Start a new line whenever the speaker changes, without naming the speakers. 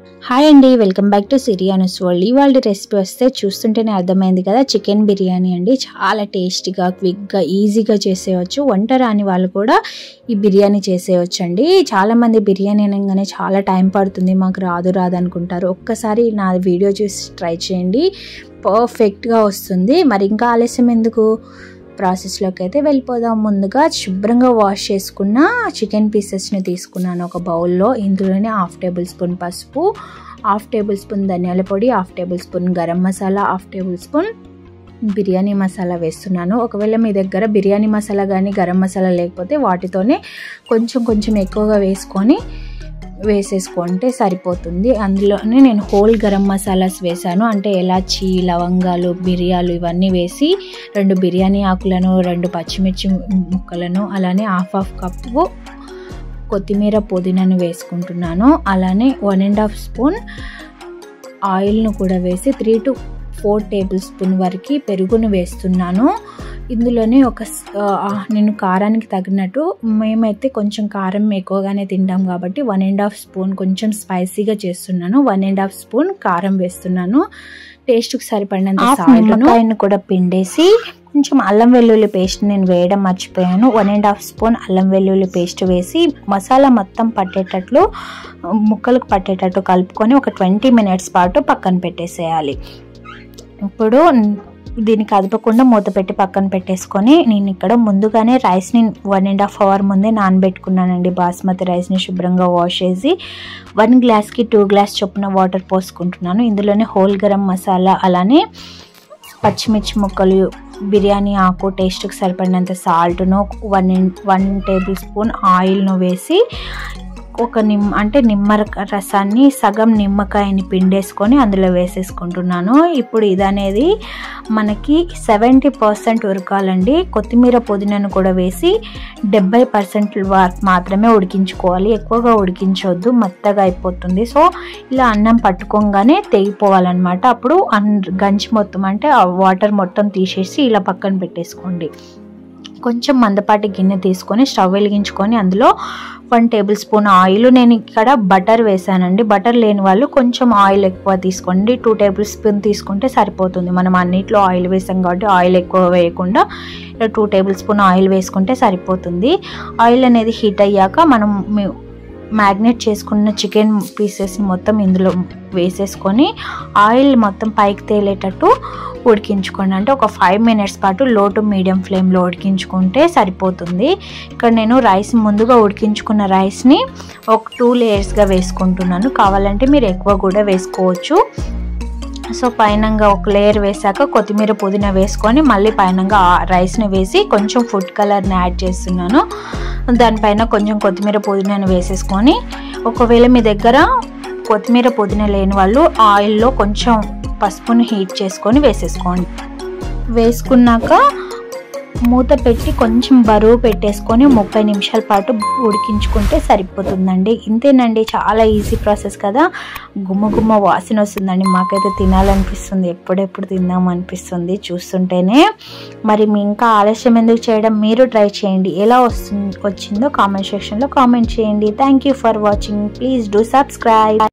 Hi అండి, welcome back to Siri అనుస్ world. ఇవాళ recipe వస్తే చూస్తుంటేనే అర్థమైంది కదా, చికెన్ బిర్యానీ అండి. చాలా టేస్టీగా, క్విక్గా, ఈజీగా చేసేయచ్చు. వంట రాని వాళ్ళు కూడా ఈ బిర్యానీ చేసేయచ్చు అండి. చాలామంది బిర్యానీ అనగానే చాలా టైం పడుతుంది, మాకు రాదు అనుకుంటారు. ఒక్కసారి నా వీడియో చూసి ట్రై చేయండి, పర్ఫెక్ట్గా వస్తుంది. మరి ఇంకా ఆలస్యం ఎందుకు, ప్రాసెస్లోకి అయితే వెళ్ళిపోదాం. ముందుగా శుభ్రంగా వాష్ చేసుకున్న చికెన్ పీసెస్ని తీసుకున్నాను ఒక బౌల్లో. ఇందులోనే 1/2 టేబుల్ స్పూన్ పసుపు, 1/2 టేబుల్ స్పూన్ ధనియాల పొడి, 1/2 table spoon garam masala, 1/2 table spoon biryani masala వేస్తున్నాను. ఒకవేళ మీ దగ్గర బిర్యానీ మసాలా కానీ గరం మసాలా లేకపోతే వాటితోనే కొంచెం ఎక్కువగా వేసేసుకుంటే సరిపోతుంది. అందులోనే నేను హోల్ గరం మసాలాస్ వేసాను, అంటే ఎలాచి, లవంగాలు, మిరియాలు ఇవన్నీ వేసి 2 బిర్యానీ ఆకులను, 2 పచ్చిమిర్చి ముక్కలను, అలానే 1/2 కప్పు కొత్తిమీర పుదీనాను వేసుకుంటున్నాను. అలానే 1.5 స్పూన్ ఆయిల్ను కూడా వేసి 3 to 4 టేబుల్ స్పూన్ వరకు పెరుగును వేస్తున్నాను. ఇందులోనే నేను కారానికి తగినట్టు, మేమైతే కొంచెం కారం ఎక్కువగానే తింటాం కాబట్టి 1.5 స్పూన్ కొంచెం స్పైసీగా చేస్తున్నాను. 1.5 స్పూన్ కారం వేస్తున్నాను. టేస్ట్కి సరిపడినంత సాల్ట్ను కూడా పిండేసి, కొంచెం అల్లం వెల్లుల్లి పేస్ట్ నేను వేయడం మర్చిపోయాను. 1.5 స్పూన్ అల్లం వెల్లుల్లి పేస్ట్ వేసి మసాలా మొత్తం పట్టేటట్లు, ముక్కలకు పట్టేటట్టు కలుపుకొని ఒక 20 minutes పాటు పక్కన పెట్టేసేయాలి. ఇప్పుడు దీన్ని కదపకుండా మూత పెట్టి పక్కన పెట్టేసుకొని, నేను ఇక్కడ ముందుగానే రైస్ని 1.5 hour ముందే నానబెట్టుకున్నానండి. బాస్మతి రైస్ని శుభ్రంగా వాష్ చేసి 1 గ్లాస్కి 2 గ్లాస్ చొప్పున వాటర్ పోసుకుంటున్నాను. ఇందులోనే హోల్ గరం మసాలా, అలానే పచ్చిమిర్చి ముక్కలు, బిర్యానీ ఆకు, టేస్ట్కి సరిపడినంత సాల్ట్ను, 1 టేబుల్ స్పూన్ ఆయిల్ను వేసి ఒక నిమ్మ రసాన్ని, సగం నిమ్మకాయని పిండేసుకొని అందులో వేసేసుకుంటున్నాను. ఇప్పుడు ఇదనేది మనకి 70% ఉడకాలండి. కొత్తిమీర పుదీనాను కూడా వేసి 70% మాత్రమే ఉడికించుకోవాలి. ఎక్కువగా ఉడికించవద్దు, మెత్తగా అయిపోతుంది. సో ఇలా అన్నం పట్టుకోగానే తెగిపోవాలన్నమాట. అప్పుడు గంజి మొత్తం, అంటే ఆ వాటర్ మొత్తం తీసేసి ఇలా పక్కన పెట్టేసుకోండి. కొంచెం మందపాటి గిన్నె తీసుకొని స్టవ్ వెలిగించుకొని అందులో 1 టేబుల్ స్పూన్ ఆయిల్, నేను ఇక్కడ బటర్ వేసానండి. బటర్ లేని వాళ్ళు కొంచెం ఆయిల్ ఎక్కువ తీసుకోండి. 2 టేబుల్ స్పూన్ తీసుకుంటే సరిపోతుంది. మనం అన్నిట్లో ఆయిల్ వేసాం కాబట్టి ఆయిల్ ఎక్కువ వేయకుండా 2 టేబుల్ స్పూన్ ఆయిల్ వేసుకుంటే సరిపోతుంది. ఆయిల్ అనేది హీట్ అయ్యాక మనం మ్యాగ్నేట్ చేసుకున్న చికెన్ పీసెస్ని మొత్తం ఇందులో వేసేసుకొని ఆయిల్ మొత్తం పైకి తేలేటట్టు ఉడికించుకోండి. అంటే ఒక 5 minutes పాటు లో టు మీడియం ఫ్లేమ్లో ఉడికించుకుంటే సరిపోతుంది. ఇక్కడ నేను రైస్ ముందుగా ఉడికించుకున్న రైస్ని ఒక 2 లేయర్స్గా వేసుకుంటున్నాను. కావాలంటే మీరు ఎక్కువ కూడా వేసుకోవచ్చు. సో పైనంగా ఒక లేయర్ వేసాక కొత్తిమీర పుదీనా వేసుకొని మళ్ళీ పైనంగా రైస్ని వేసి కొంచెం ఫుడ్ కలర్ని యాడ్ చేస్తున్నాను. దానిపైన కొంచెం కొత్తిమీర పుదీనాను వేసేసుకొని, ఒకవేళ మీ దగ్గర కొత్తిమీర పుదీనా లేని వాళ్ళు ఆయిల్లో కొంచెం పసుపుని హీట్ చేసుకొని వేసేసుకోండి. వేసుకున్నాక మూత పెట్టి కొంచెం బరువు పెట్టేసుకొని 30 నిమిషాల పాటు ఉడికించుకుంటే సరిపోతుందండి. ఇంతేనండి, చాలా ఈజీ ప్రాసెస్ కదా. గుమ్మ వాసన వస్తుందండి. మాకైతే తినాలనిపిస్తుంది, ఎప్పుడెప్పుడు తిందాం అనిపిస్తుంది చూస్తుంటేనే. మరి మీ ఇంకా ఆలస్యం ఎందుకు చేయడం, మీరు ట్రై చేయండి. ఎలా వచ్చిందో కామెంట్ సెక్షన్లో కామెంట్ చేయండి. Thank you for watching. Please do subscribe.